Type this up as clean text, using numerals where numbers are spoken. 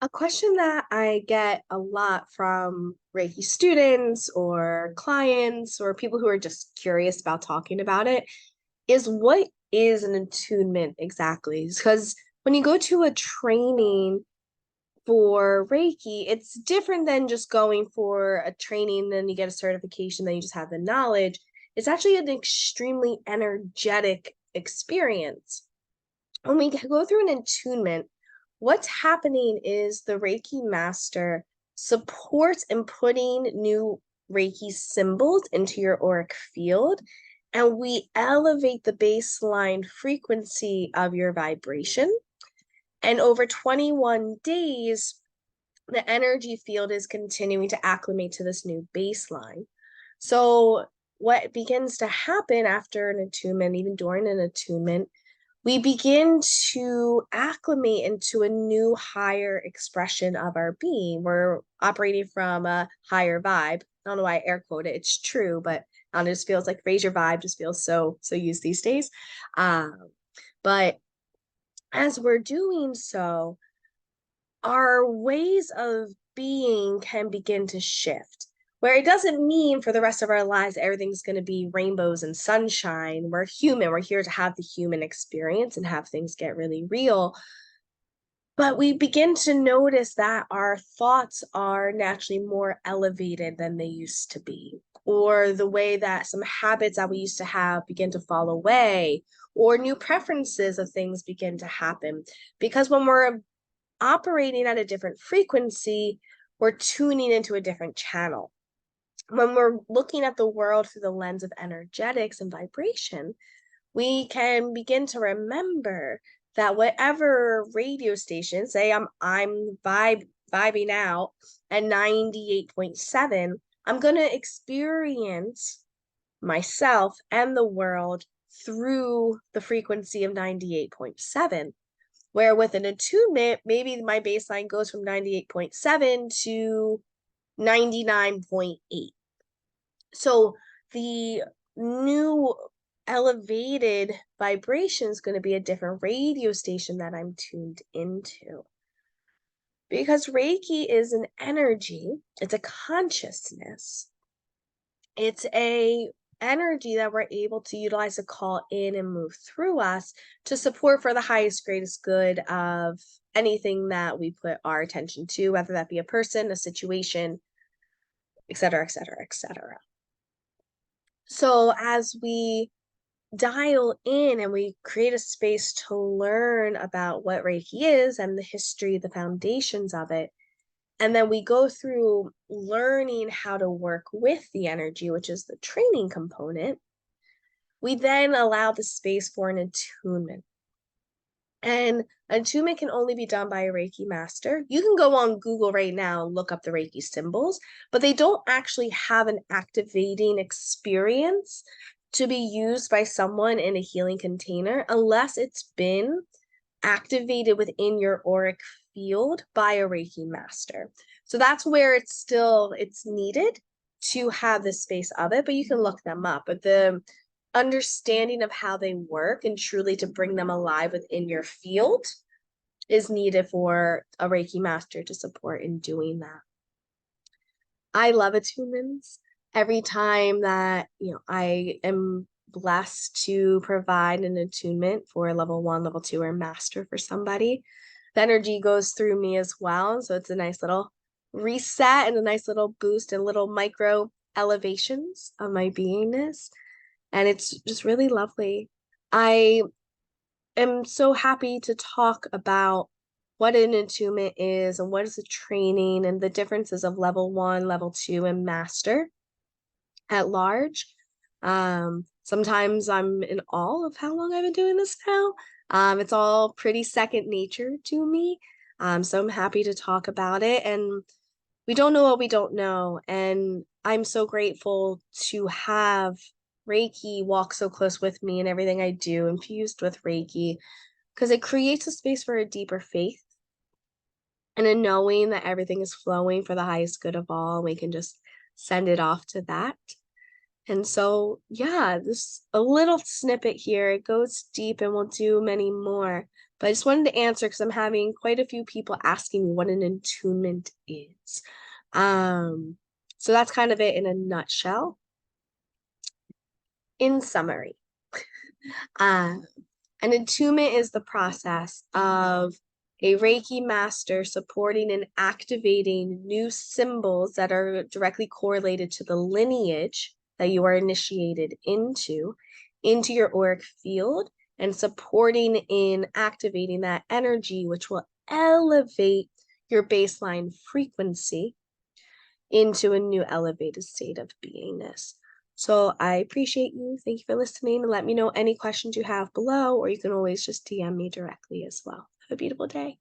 A question that I get a lot from Reiki students or clients or people who are just curious about talking about it is, what is an attunement exactly? Because when you go to a training for Reiki, it's different than just going for a training, then you get a certification, then you just have the knowledge. It's actually an extremely energetic experience. When we go through an attunement, what's happening is the Reiki Master supports in putting new Reiki symbols into your auric field, and we elevate the baseline frequency of your vibration. And over 21 days, the energy field is continuing to acclimate to this new baseline. So, what begins to happen after an attunement, even during an attunement, we begin to acclimate into a new higher expression of our being. We're operating from a higher vibe. I don't know why I air quote it. It's true, but it just feels like raise your vibe just feels so used these days. But as we're doing so, our ways of being can begin to shift, where it doesn't mean for the rest of our lives everything's going to be rainbows and sunshine. We're human. We're here to have the human experience and have things get really real. But we begin to notice that our thoughts are naturally more elevated than they used to be, or the way that some habits that we used to have begin to fall away, or new preferences of things begin to happen. Because when we're operating at a different frequency, we're tuning into a different channel. When we're looking at the world through the lens of energetics and vibration, we can begin to remember that whatever radio station, say I'm vibing out at 98.7, I'm going to experience myself and the world through the frequency of 98.7. Where with an attunement, maybe my baseline goes from 98.7 to 99.8. So the new elevated vibration is going to be a different radio station that I'm tuned into. Because Reiki is an energy, it's a consciousness. It's a energy that we're able to utilize to call in and move through us to support for the highest, greatest good of anything that we put our attention to, whether that be a person, a situation, et cetera, et cetera, et cetera. So as we dial in and we create a space to learn about what Reiki is and the history, the foundations of it, and then we go through learning how to work with the energy, which is the training component, we then allow the space for an attunement. And attunement can only be done by a Reiki master. You can go on Google right now and look up the Reiki symbols, but they don't actually have an activating experience to be used by someone in a healing container unless it's been activated within your auric field by a Reiki master. So that's where it's needed to have the space of it, but you can look them up. But the understanding of how they work and truly to bring them alive within your field is needed for a Reiki master to support in doing that. I love attunements. Every time that, I am blessed to provide an attunement for a level 1, level 2, or master for somebody, the energy goes through me as well. So it's a nice little reset and a nice little boost and little micro elevations of my beingness. And it's just really lovely. I am so happy to talk about what an attunement is and what is the training and the differences of level 1, level 2, and master at large. Sometimes I'm in awe of how long I've been doing this now. It's all pretty second nature to me. So I'm happy to talk about it. And we don't know what we don't know. And I'm so grateful to have Reiki walk so close with me and everything I do infused with Reiki, because it creates a space for a deeper faith and a knowing that everything is flowing for the highest good of all. We can just send it off to that. And so, yeah, this a little snippet here. It goes deep and we'll do many more. But I just wanted to answer because I'm having quite a few people asking me what an attunement is. So that's kind of it in a nutshell. In summary, an attunement is the process of a Reiki master supporting and activating new symbols that are directly correlated to the lineage that you are initiated into your auric field, and supporting in activating that energy, which will elevate your baseline frequency into a new elevated state of beingness. So I appreciate you. Thank you for listening. And let me know any questions you have below, or you can always just DM me directly as well. Have a beautiful day.